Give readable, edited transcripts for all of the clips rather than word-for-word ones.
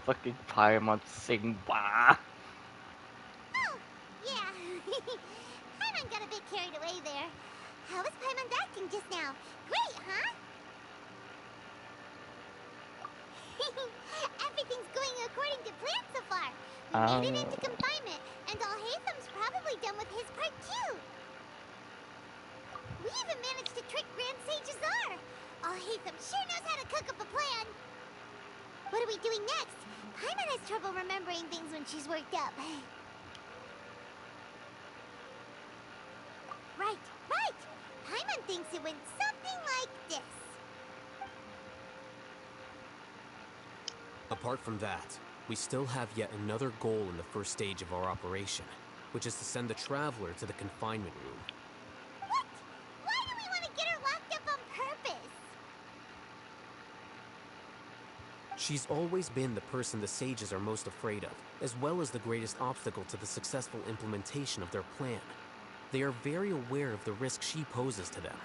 Fucking Paimon sing bah. Oh, yeah. Paimon got a bit carried away there. How was Paimon's acting just now? Great, huh? Everything's going according to plan so far. We made it into confinement, and Alhaitham's probably done with his part too. We even managed to trick Grand Sage Azar. Alhaitham sure knows how to cook up a plan. What are we doing next? Paimon has trouble remembering things when she's worked up. Right, right! Paimon thinks it went something like this. Apart from that, we still have yet another goal in the first stage of our operation, which is to send the Traveler to the confinement room. What? Why do we want to get her locked up on purpose? She's always been the person the sages are most afraid of, as well as the greatest obstacle to the successful implementation of their plan. They are very aware of the risk she poses to them.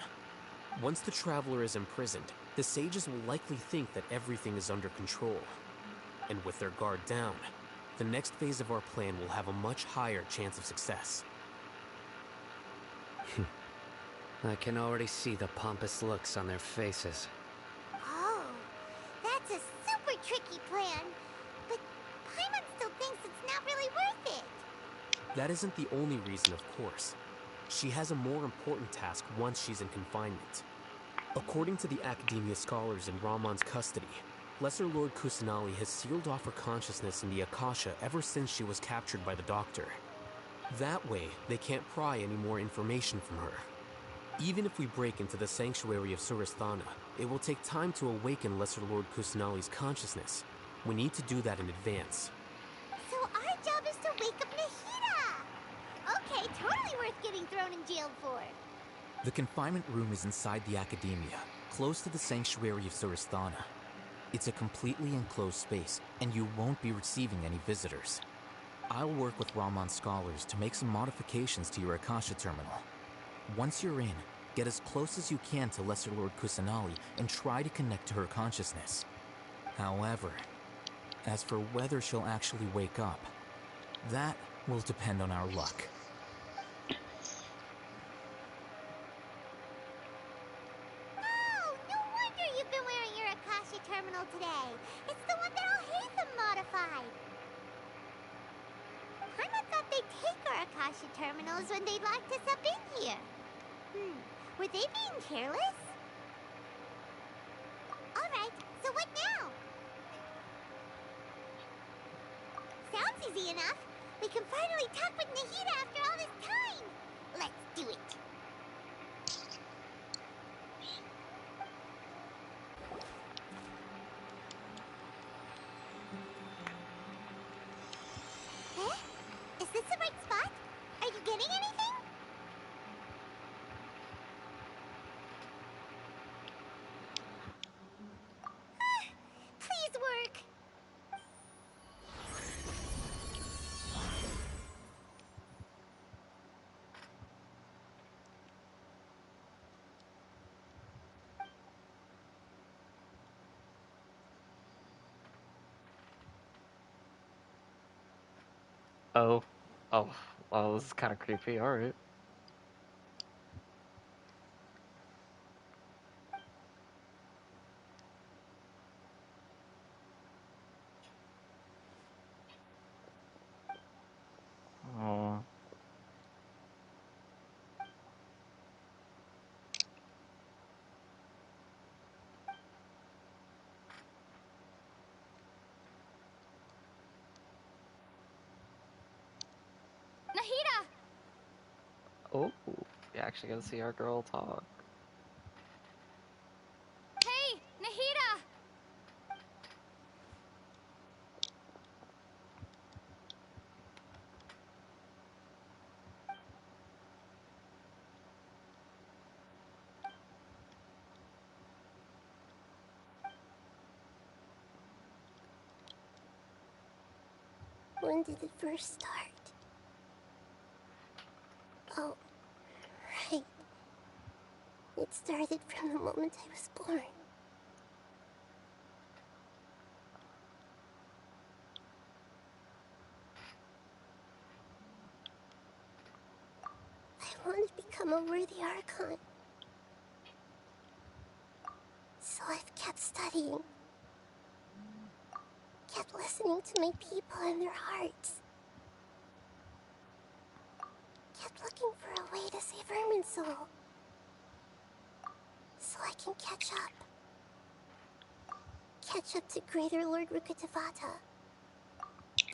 Once the Traveler is imprisoned, the sages will likely think that everything is under control. And with their guard down, the next phase of our plan will have a much higher chance of success. I can already see the pompous looks on their faces. Oh, that's a super tricky plan. But Paimon still thinks it's not really worth it. That isn't the only reason, of course. She has a more important task once she's in confinement. According to the Academia scholars in Ramon's custody, Lesser Lord Kusanali has sealed off her consciousness in the Akasha ever since she was captured by the Doctor. That way, they can't pry any more information from her. Even if we break into the sanctuary of Surasthana, it will take time to awaken Lesser Lord Kusanali's consciousness. We need to do that in advance. So our job is to wake up Nahida! Okay, totally worth getting thrown in jail for. The confinement room is inside the Academia, close to the sanctuary of Surasthana. It's a completely enclosed space, and you won't be receiving any visitors. I'll work with Ramon's scholars to make some modifications to your Akasha terminal. Once you're in, get as close as you can to Lesser Lord Kusanali and try to connect to her consciousness. However, as for whether she'll actually wake up, that will depend on our luck. Oh, no wonder you've been wearing your Akasha terminal today. It's the one that Alhaitham modified. Paimon thought they'd take our Akasha terminals when they locked us up in here. Were they being careless? Alright, so what now? Sounds easy enough. We can finally talk with Nahida after all this time. Let's do it. Eh? Is this the right spot? Are you getting anything? Please work. Oh. Oh. Well, this is kind of creepy. Alright. Oh. Nahida! Oh. You actually gotta see our girl talk. Hey, Nahida! When did it first start? Oh, right. It started from the moment I was born. become a worthy Archon. So I've kept studying. Kept listening to my people and their hearts. Kept looking for a way to save Irminsul. So I can catch up. Catch up to Greater Lord Rukkhadevata.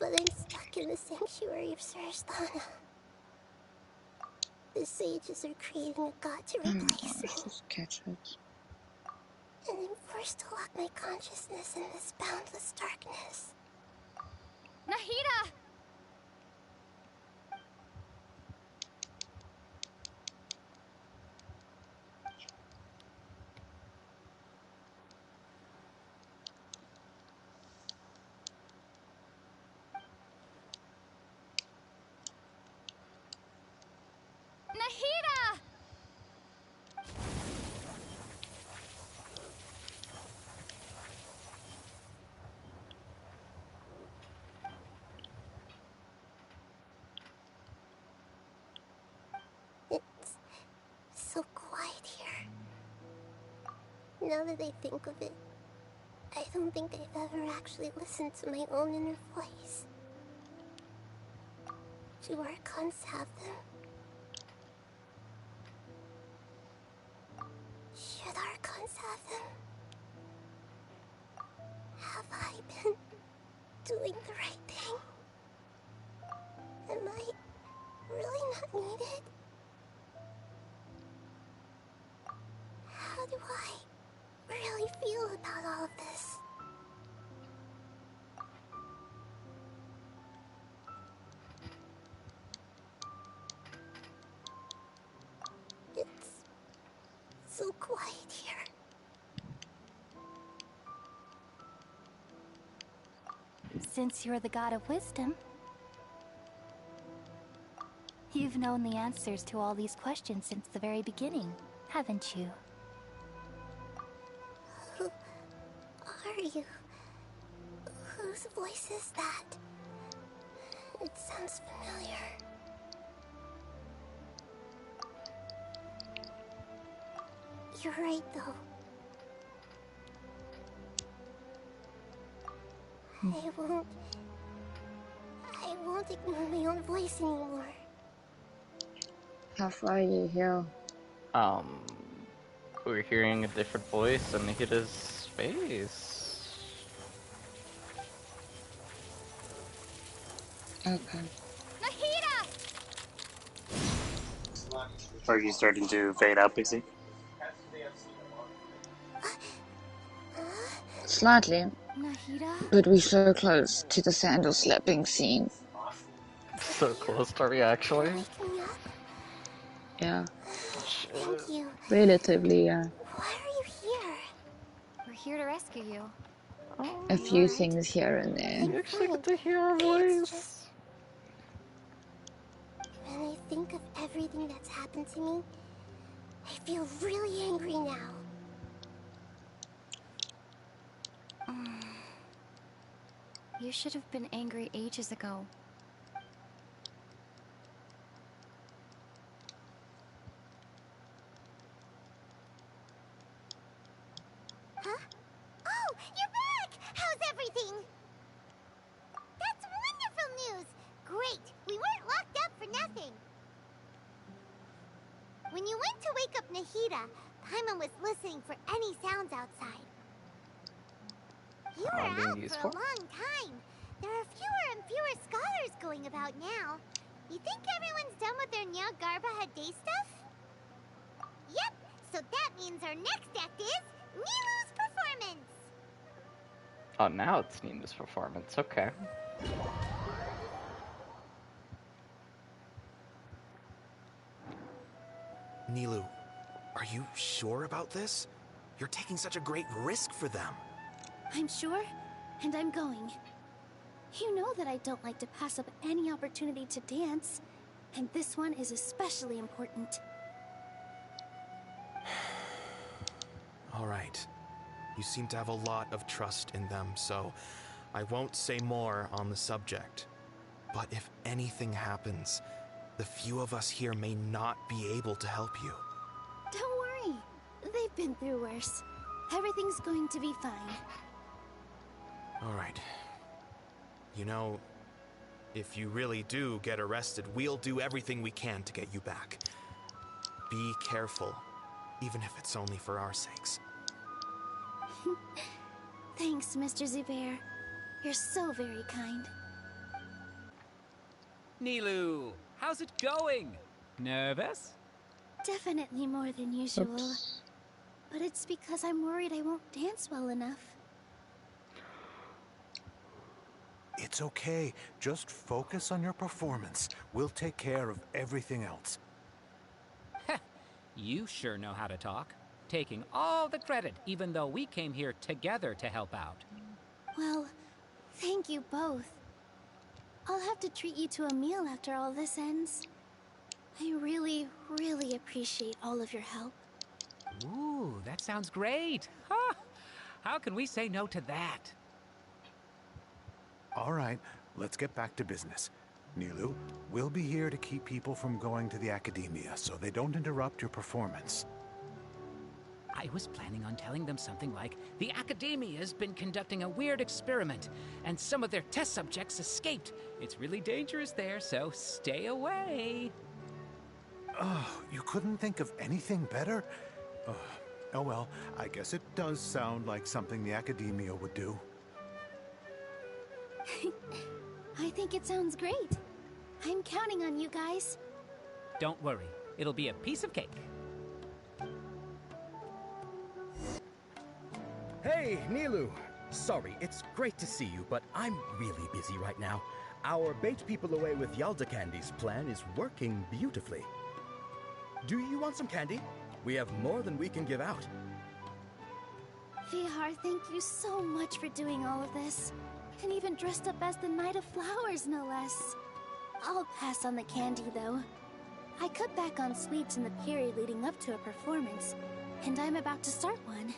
But I'm stuck in the sanctuary of Surasthana. The sages are creating a god to replace me. Just catch it. And I'm forced to lock my consciousness in this boundless darkness. Nahida! Nahida! It's so quiet here. Now that I think of it, I don't think I've ever actually listened to my own inner voice. Do Archons have them? Should Archons have them? Have I been doing the right thing? Am I really not needed? How do I really feel about all of this? It's so quiet here. Since you're the god of wisdom, you've known the answers to all these questions since the very beginning, haven't you? Who are you? Whose voice is that? It sounds familiar. You're right, though. I won't ignore my own voice anymore. How far are you here? We're hearing a different voice in Nahida's face. Okay. Nahida! Are you starting to fade out, Pixie? Slightly, Nahida? but we're so close to the sandal slapping scene. So close to me, actually. Wake me up? Yeah, Thank you. relatively, yeah. Why are you here? We're here to rescue you. Oh, A few Alright. things here and there. you actually get to Fine. hear her It's voice. just... When I think of everything that's happened to me, I feel really angry now. You should have been angry ages ago. Huh? Oh, you're back! How's everything? That's wonderful news! Great! We weren't locked up for nothing. When you went to wake up Nahida, Paimon was listening for any sounds outside. You were Paimon being out useful. for a long time. There are fewer and fewer scholars going about now. You think everyone's done with their Nya Garba Day stuff? Yep, so that means our next act is Nilu's performance! Oh, now it's Nina's performance. Okay. Nilu, are you sure about this? You're taking such a great risk for them. I'm sure, and I'm going. You know that I don't like to pass up any opportunity to dance, and this one is especially important. All right. You seem to have a lot of trust in them, so I won't say more on the subject. But if anything happens, The few of us here may not be able to help you. Don't worry. They've been through worse. Everything's going to be fine. All right. You know, if you really do get arrested, we'll do everything we can to get you back. Be careful, even if it's only for our sakes. Thanks, Mr. Zubair. You're so very kind. Nilu, how's it going? Nervous? Definitely more than usual. Oops. But it's because I'm worried I won't dance well enough. It's okay. Just focus on your performance. We'll take care of everything else. You sure know how to talk. Taking all the credit, even though we came here together to help out. Well, thank you both. I'll have to treat you to a meal after all this ends. I really, really appreciate all of your help. Ooh, that sounds great. Huh? How can we say no to that? All right, let's get back to business. Nilu, we'll be here to keep people from going to the academia so they don't interrupt your performance. I was planning on telling them something like, the Academia's been conducting a weird experiment, and some of their test subjects escaped. It's really dangerous there, so stay away. Oh, you couldn't think of anything better? Oh well, I guess it does sound like something the academia would do. I think it sounds great. I'm counting on you guys. Don't worry, it'll be a piece of cake. Hey, Nilu! Sorry, it's great to see you, but I'm really busy right now. Our Bait People Away with Yalda Candies plan is working beautifully. Do you want some candy? We have more than we can give out. Vihar, thank you so much for doing all of this. And even dressed up as the Knight of Flowers, no less. I'll pass on the candy, though. I cut back on sweets in the period leading up to a performance, and I'm about to start one.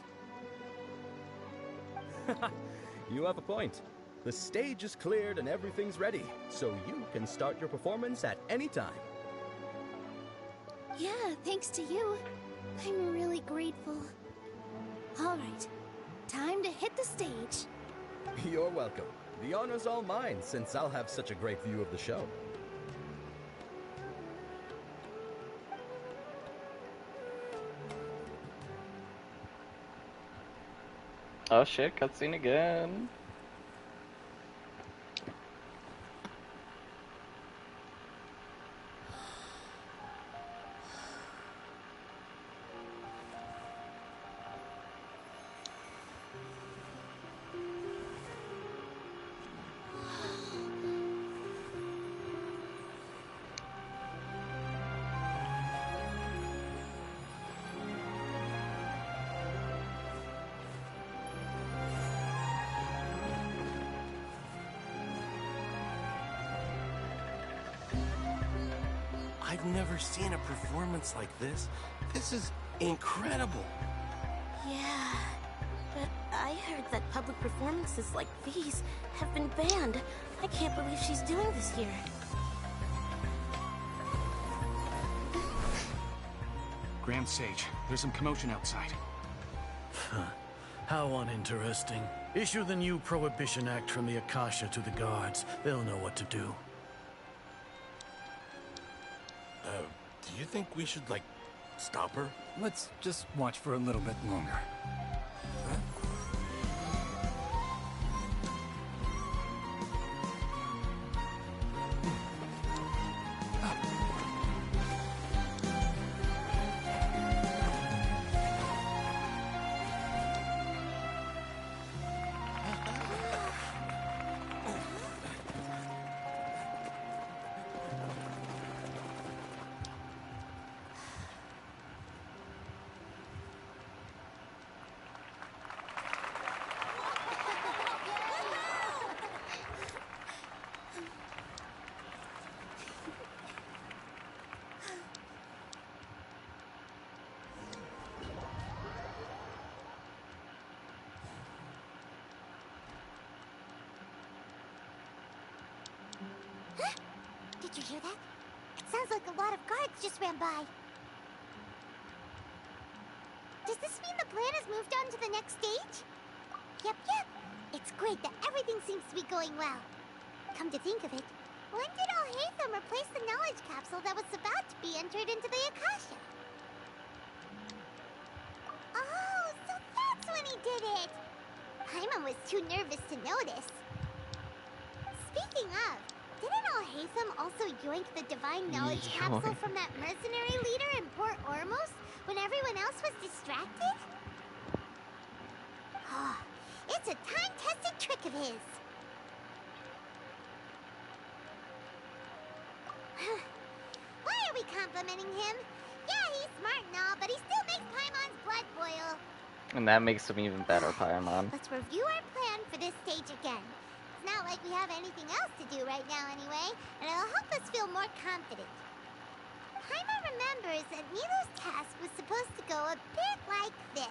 You have a point. The stage is cleared and everything's ready, so you can start your performance at any time. Yeah, thanks to you. I'm really grateful. All right, time to hit the stage. You're welcome. The honor's all mine, since I'll have such a great view of the show. Oh shit, cutscene again. I've never seen a performance like this. This is incredible. Yeah, but I heard that public performances like these have been banned. I can't believe she's doing this here. Grand Sage, there's some commotion outside. How uninteresting. Issue the new Prohibition Act from the Akasha to the guards. They'll know what to do. Do you think we should, like, stop her? Let's just watch for a little bit longer. Did you hear that? Sounds like a lot of guards just ran by. Does this mean the plan has moved on to the next stage? Yep. It's great that everything seems to be going well. Come to think of it, when did Al-Haytham replace the knowledge capsule that was about to be entered into the Akasha? Oh, so that's when he did it! Paimon was too nervous to notice. Speaking of, didn't Al-Haytham also yoink the divine knowledge capsule from that mercenary leader in Port Ormos when everyone else was distracted? Oh, it's a time-tested trick of his. Why are we complimenting him? Yeah, he's smart and all, but he still makes Paimon's blood boil. And that makes him even better, Paimon. Let's review our plan for this stage again. It's not like we have anything else to do right now anyway, and it'll help us feel more confident. Paimon remembers that Nilou's task was supposed to go a bit like this.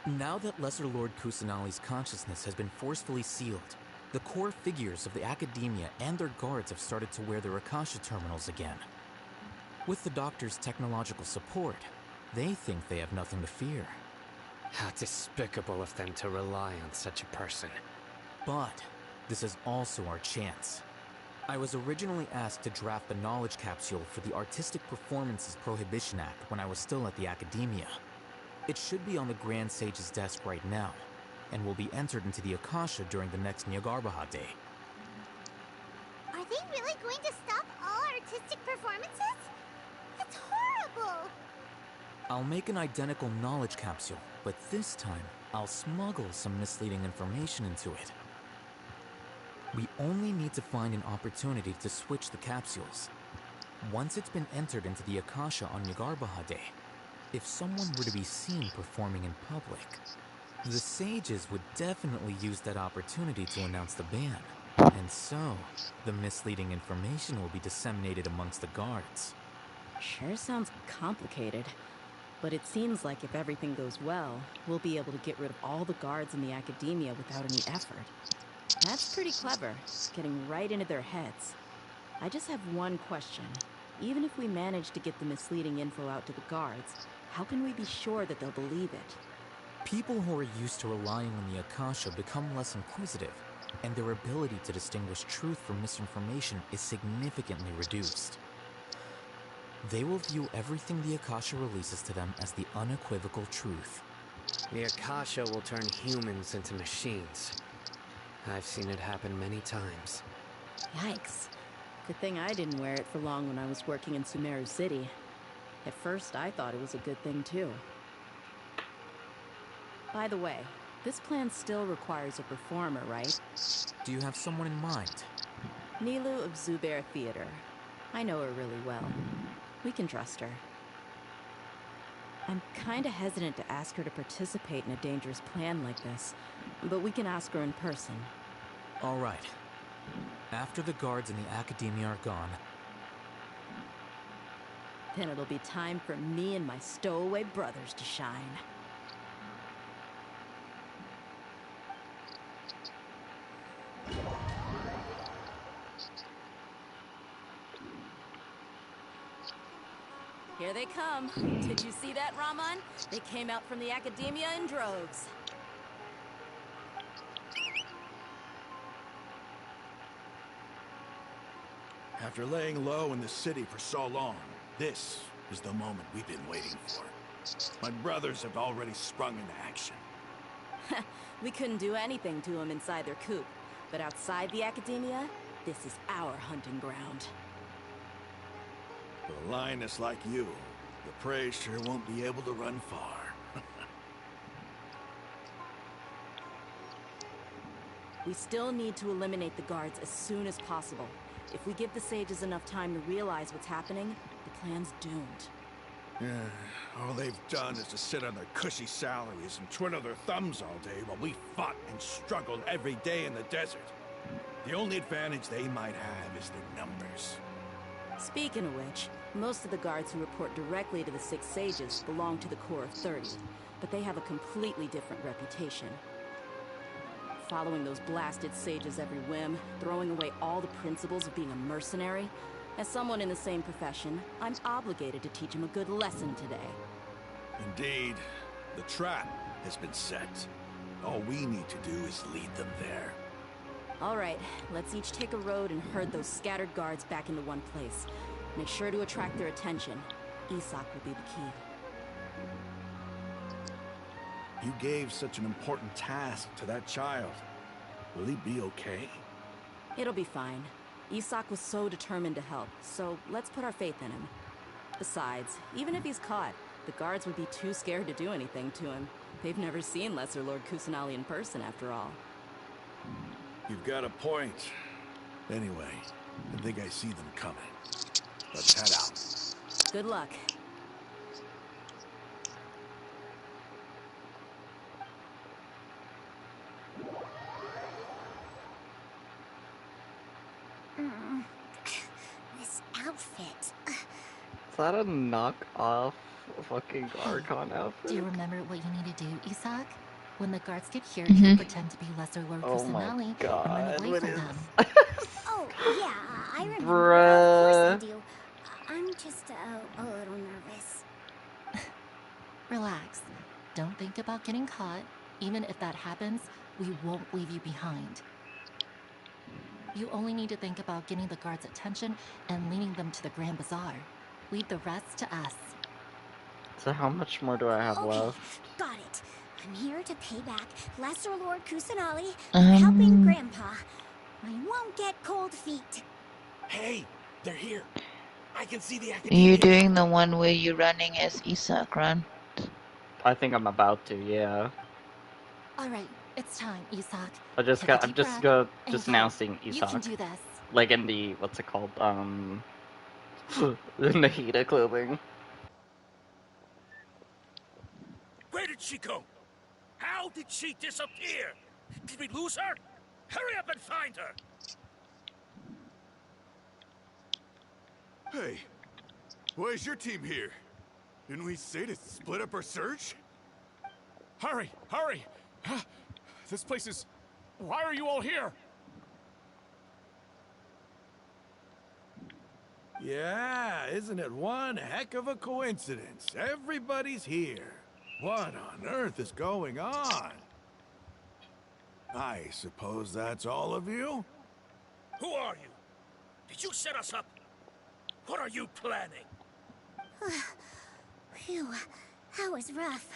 Now that Lesser Lord Kusanali's consciousness has been forcefully sealed, the core figures of the Academia and their guards have started to wear their Akasha terminals again. With the Doctor's technological support, they think they have nothing to fear. How despicable of them to rely on such a person. But this is also our chance. I was originally asked to draft the knowledge capsule for the Artistic Performances Prohibition Act when I was still at the Academia. It should be on the Grand Sage's desk right now, and will be entered into the Akasha during the next Nyagarbahad Day. Are they really going to stop all artistic performances? That's horrible! I'll make an identical knowledge capsule, but this time, I'll smuggle some misleading information into it. We only need to find an opportunity to switch the capsules. Once it's been entered into the Akasha on Nyagarbahad Day, if someone were to be seen performing in public, the sages would definitely use that opportunity to announce the ban. And so, the misleading information will be disseminated amongst the guards. Sure sounds complicated, but it seems like if everything goes well, we'll be able to get rid of all the guards in the Academia without any effort. That's pretty clever, getting right into their heads. I just have one question. Even if we manage to get the misleading info out to the guards, how can we be sure that they'll believe it? People who are used to relying on the Akasha become less inquisitive, and their ability to distinguish truth from misinformation is significantly reduced. They will view everything the Akasha releases to them as the unequivocal truth. The Akasha will turn humans into machines. I've seen it happen many times. Yikes. Good thing I didn't wear it for long when I was working in Sumeru City. At first, I thought it was a good thing, too. By the way, this plan still requires a performer, right? Do you have someone in mind? Nilou of Zubair Theater. I know her really well. We can trust her. I'm kinda hesitant to ask her to participate in a dangerous plan like this, but we can ask her in person. All right. After the guards in the Academia are gone, then it'll be time for me and my stowaway brothers to shine. Here they come. Did you see that, Raman? They came out from the Academia in droves. After laying low in the city for so long, this is the moment we've been waiting for. My brothers have already sprung into action. We couldn't do anything to them inside their coop, but outside the Academia, this is our hunting ground. For a lioness like you, the prey sure won't be able to run far. We still need to eliminate the guards as soon as possible. If we give the sages enough time to realize what's happening, the plan's doomed. Yeah, all they've done is to sit on their cushy salaries and twiddle their thumbs all day while we fought and struggled every day in the desert. The only advantage they might have is their numbers. Speaking of which, most of the guards who report directly to the Six Sages belong to the Corps of 30, but they have a completely different reputation. following those blasted sages every whim, throwing away all the principles of being a mercenary. As someone in the same profession, I'm obligated to teach him a good lesson today. Indeed, the trap has been set. All we need to do is lead them there. All right, let's each take a road and herd those scattered guards back into one place. Make sure to attract their attention. Isak will be the key. You gave such an important task to that child. Will he be okay? It'll be fine. Isak was so determined to help, so let's put our faith in him. Besides, even if he's caught, the guards would be too scared to do anything to him. They've never seen Lesser Lord Kusanali in person, after all. You've got a point. Anyway, I think I see them coming. Let's head out. Good luck. This outfit. Is that a knock-off fucking Archon outfit? Do you remember what you need to do, Isak? When the guards get here, Mhm. you pretend to be Lesser Lord Oh my Kusanali and God, run away what from is- them. Oh, yeah, I remember. Bruh. Of course I do. I'm just a little nervous. Relax. Don't think about getting caught. Even if that happens, we won't leave you behind. You only need to think about getting the guards' attention and leading them to the Grand Bazaar. Leave the rest to us. So how much more do I have left? Got it. I'm here to pay back Lesser Lord Kusanali for helping Grandpa. I won't get cold feet. Hey, they're here. I can see the You're academia. doing the one where you're running as Isak, run. I think I'm about to, yeah. All right, it's time, Isak. I'm just Take a deep breath and now go. seeing You can Isak. do this. Like in the, what's it called, in the Hida clothing. Where did she go? How did she disappear? Did we lose her? Hurry up and find her! Hey, why is your team here? Didn't we say to split up our search? Hurry, hurry! This place is... Why are you all here? Yeah, isn't it one heck of a coincidence? Everybody's here. What on earth is going on? I suppose that's all of you? Who are you? Did you set us up? What are you planning? Phew, that was rough.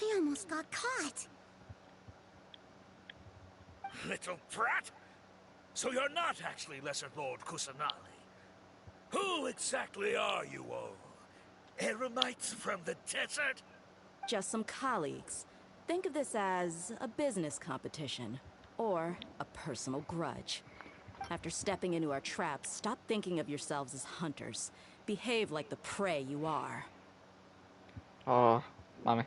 I almost got caught. Little brat? So you're not actually Lesser Lord Kusanali. Who exactly are you all? Eremites from the desert? Just some colleagues. Think of this as a business competition, or a personal grudge. After stepping into our traps, stop thinking of yourselves as hunters. Behave like the prey you are. Oh, mommy.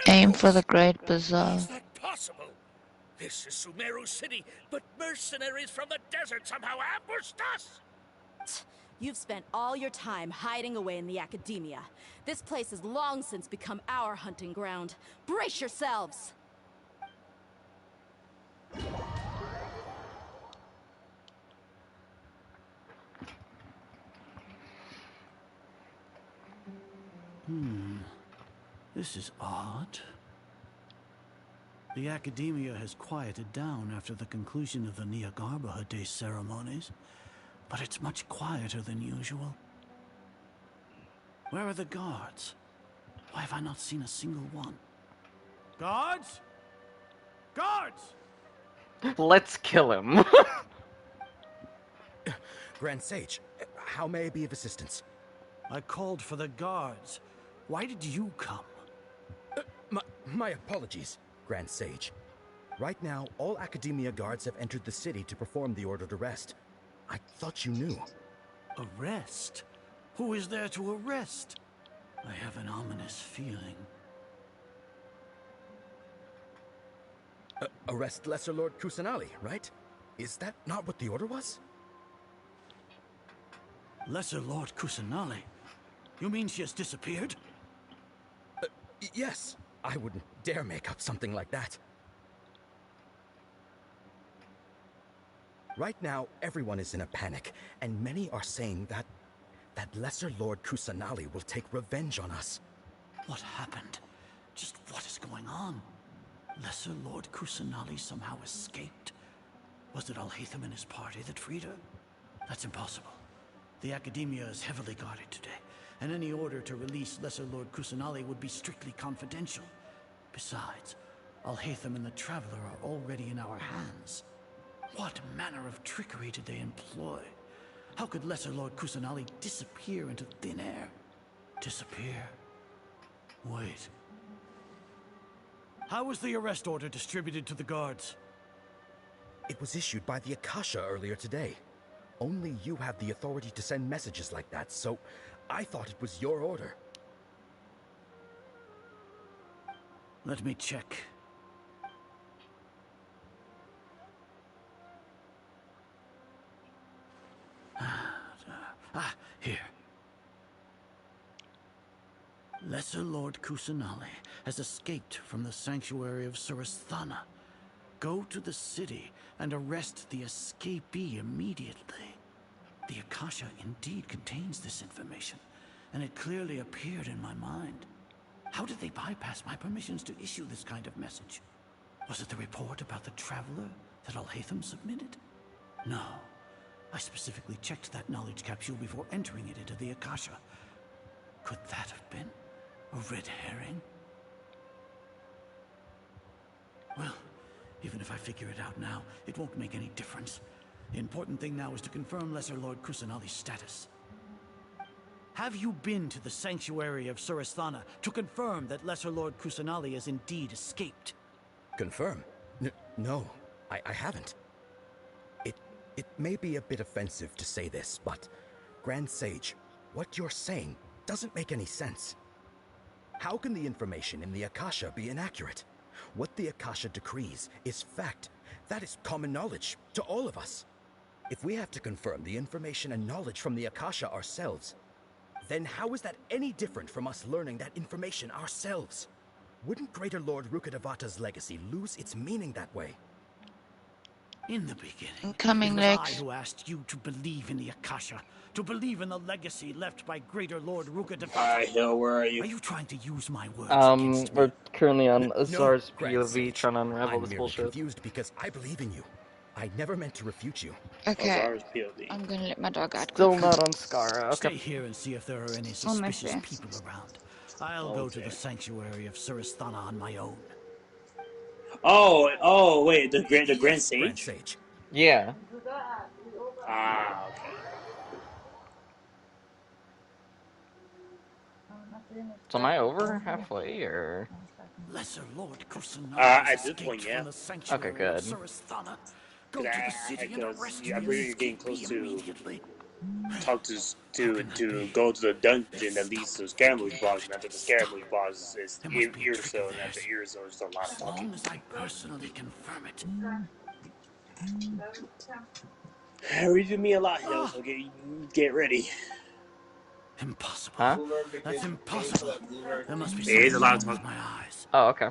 Aim for the Great Bazaar. Is that possible? This is Sumeru City, but mercenaries from the desert somehow ambushed us! You've spent all your time hiding away in the academia. This place has long since become our hunting ground. Brace yourselves! This is odd. The academia has quieted down after the conclusion of the Niagarbaha Day ceremonies, but it's much quieter than usual. Where are the guards? Why have I not seen a single one? Guards? Guards! Let's kill him. Grand Sage, how may I be of assistance? I called for the guards. Why did you come? My apologies, Grand Sage. Right now, all Academia guards have entered the city to perform the ordered arrest. I thought you knew. Arrest? Who is there to arrest? I have an ominous feeling. Arrest Lesser Lord Kusanali, right? Is that not what the order was? Lesser Lord Kusanali? You mean she has disappeared? Yes. I wouldn't dare make up something like that. Right now, everyone is in a panic, and many are saying that Lesser Lord Kusanali will take revenge on us. What happened? Just what is going on? Lesser Lord Kusanali somehow escaped? Was it Alhaitham and his party that freed her? That's impossible. The Academia is heavily guarded today, and any order to release Lesser Lord Kusanali would be strictly confidential. Besides, Alhaitham and the Traveler are already in our hands. What manner of trickery did they employ? How could Lesser Lord Kusanali disappear into thin air? Disappear? Wait. How was the arrest order distributed to the guards? It was issued by the Akasha earlier today. Only you have the authority to send messages like that, so I thought it was your order. Let me check. Here. Lesser Lord Kusanali has escaped from the sanctuary of Surasthana. Go to the city and arrest the escapee immediately. The Akasha indeed contains this information, and it clearly appeared in my mind. How did they bypass my permissions to issue this kind of message? Was it the report about the Traveler that Alhaitham submitted? No. I specifically checked that knowledge capsule before entering it into the Akasha. Could that have been a red herring? Well, even if I figure it out now, it won't make any difference. The important thing now is to confirm Lesser Lord Kusanali's status. Have you been to the sanctuary of Surasthana to confirm that Lesser Lord Kusanali has indeed escaped? Confirm? No, I haven't. It may be a bit offensive to say this, but Grand Sage, what you're saying doesn't make any sense. How can the information in the Akasha be inaccurate? What the Akasha decrees is fact. That is common knowledge to all of us. If we have to confirm the information and knowledge from the Akasha ourselves, then how is that any different from us learning that information ourselves? Wouldn't Greater Lord Rukkhadevata's legacy lose its meaning that way? In the beginning, Incoming it was Lex. I who asked you to believe in the Akasha, to believe in the legacy left by Greater Lord Rukkhadevata. Alright, Hill, where are you? Are you trying to use my words against me? We're currently on No, Azar's Grand POV Sage. trying to unravel I'm this merely bullshit. confused because I believe in you. I never meant to refute you. Okay, Azar's POV. I'm gonna let my dog out Still quickly. not on Skara. Stay Okay. here and see if there are any On my suspicious face. people around. I'll go to the sanctuary of Surasthana on my own. Oh, wait, the Grand Yes, Sage? Grand Sage. Yeah. Ah, okay. So am I over halfway, or? Lesser Lord Kusanali At this escaped point, yeah. from the sanctuary Okay, good. of Surasthana. Go to the city and arrest I the believe you're getting close escapee to immediately. to go to the dungeon at least to Scaramouche Boggs, and after the Scaramouche Boggs is Earso, and after Earso is a lot of As talking. long as I personally confirm it. Read me a lot, Hill, so get ready. Impossible. Huh? That's impossible. There must be It something is a lot of wrong with talking. my eyes. Oh, okay.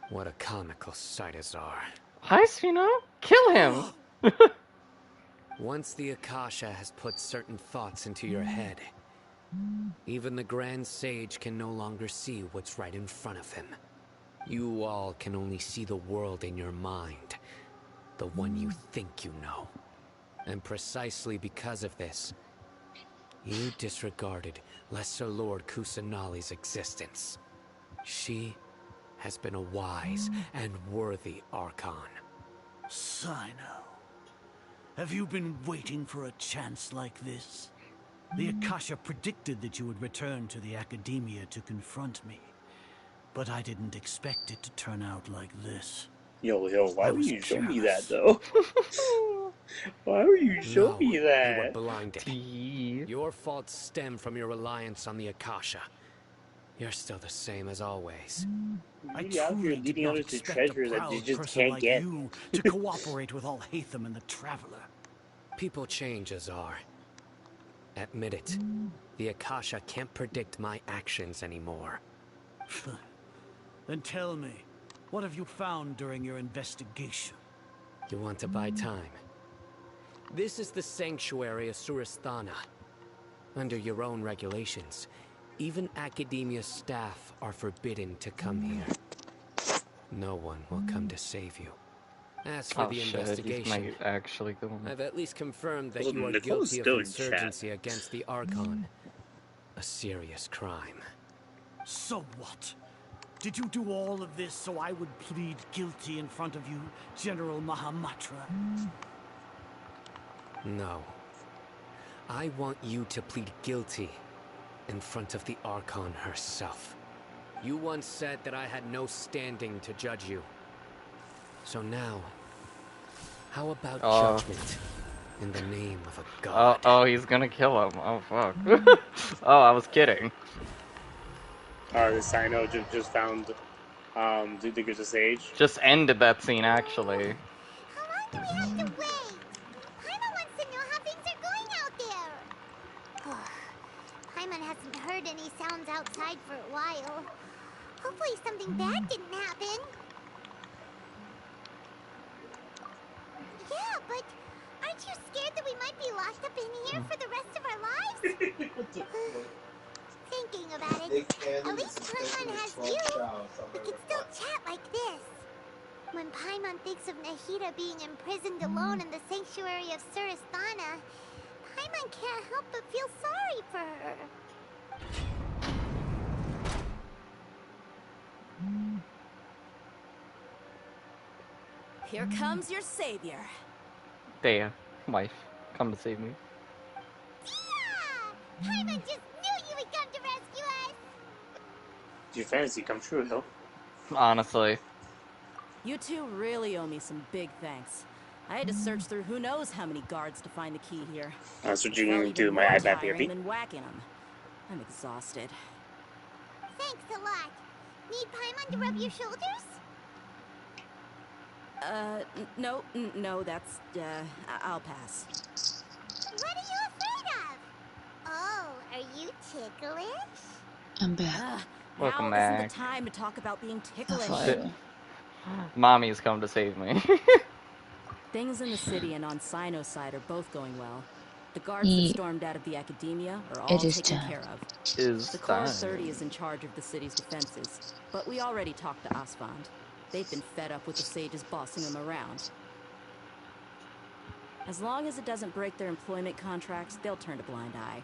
What a comical sight, Azar. Hi, Sphino. Kill him. Once the Akasha has put certain thoughts into your head, even the Grand Sage can no longer see what's right in front of him. You all can only see the world in your mind, the one you think you know. And precisely because of this, you disregarded Lesser Lord Kusanali's existence. She has been a wise and worthy Archon. Sino, have you been waiting for a chance like this? The Akasha predicted that you would return to the Academia to confront me, but I didn't expect it to turn out like this. Yo, why would you show me that, though? Why would you show me that? You were blinded. Your faults stem from your reliance on the Akasha. You're still the same as always. I You're out here truly did leading not others to expect a treasure that you proud just person can't like get. you to cooperate with Alhaitham and the Traveler. People change, Azar. Admit it. The Akasha can't predict my actions anymore. Then tell me, what have you found during your investigation? You want to buy time? This is the sanctuary of Surasthana. Under your own regulations, even Academia staff are forbidden to come here. No one will come to save you. As for the investigation, He's actually going. I've at least confirmed that Well, you are Nicole's guilty of still in chat. insurgency against the Archon. A serious crime. So what? Did you do all of this so I would plead guilty in front of you, General Mahamatra? No. I want you to plead guilty in front of the Archon herself. You once said that I had no standing to judge you. So now, how about judgment in the name of a god? Oh, he's gonna kill him. Oh, fuck. Oh, I was kidding. The Sino just found the Sage. Just ended that scene, actually. How long do we have to wait? Paimon wants to know how things are going out there. Paimon hasn't heard any sounds outside for a while. Hopefully something bad didn't happen. Yeah, but aren't you scared that we might be locked up in here for the rest of our lives? Thinking about it, at least Paimon has you. We can still chat like this. When Paimon thinks of Nahida being imprisoned alone in the sanctuary of Surasthana, Paimon can't help but feel sorry for her. Here comes your savior. Thea, wife, come to save me. Yeah! Paimon just knew you would come to rescue us! Your fantasy come true, though. Honestly. You two really owe me some big thanks. I had to search through who knows how many guards to find the key here. That's what you Well, need to do, even my more iPad tiring baby. than whacking them. I'm exhausted. Thanks a lot. Need Paimon to rub your shoulders? No, that's, I'll pass. What are you afraid of? Oh, are you ticklish? I'm back. Welcome now isn't back. the time to talk about being ticklish. Mommy's come to save me. Things in the city and on Sino's side are both going well. The guards that stormed out of the Academia are all taken care of. The Core 30 is in charge of the city's defenses, but we already talked to Asfand. They've been fed up with the sages bossing them around. As long as it doesn't break their employment contracts, they'll turn a blind eye.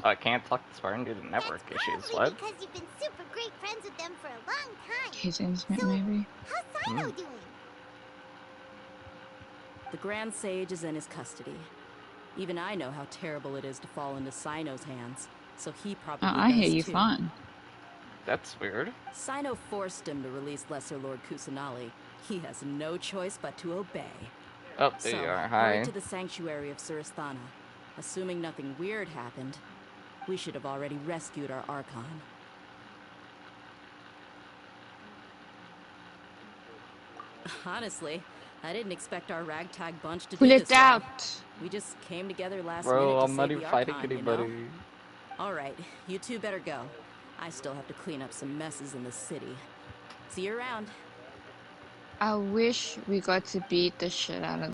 I can't talk to Spartan due to network issues. What? Because you've been super great friends with them for a long time. His instinct, maybe. How's Sino doing? The Grand Sage is in his custody. Even I know how terrible it is to fall into Sino's hands, so he probably I hear does you too. fine. That's weird. Sino forced him to release Lesser Lord Kusanali. He has no choice but to obey. Oh, there you are. Hi. Hurry to the sanctuary of Surasthana. Assuming nothing weird happened, we should have already rescued our Archon. Honestly, I didn't expect our ragtag bunch to do Pull this it well. out. We just came together last Bro, minute to I'm save not the even fighting Archon, anybody. You know? All right, you two better go. I still have to clean up some messes in the city. See you around. I wish we got to beat the shit out of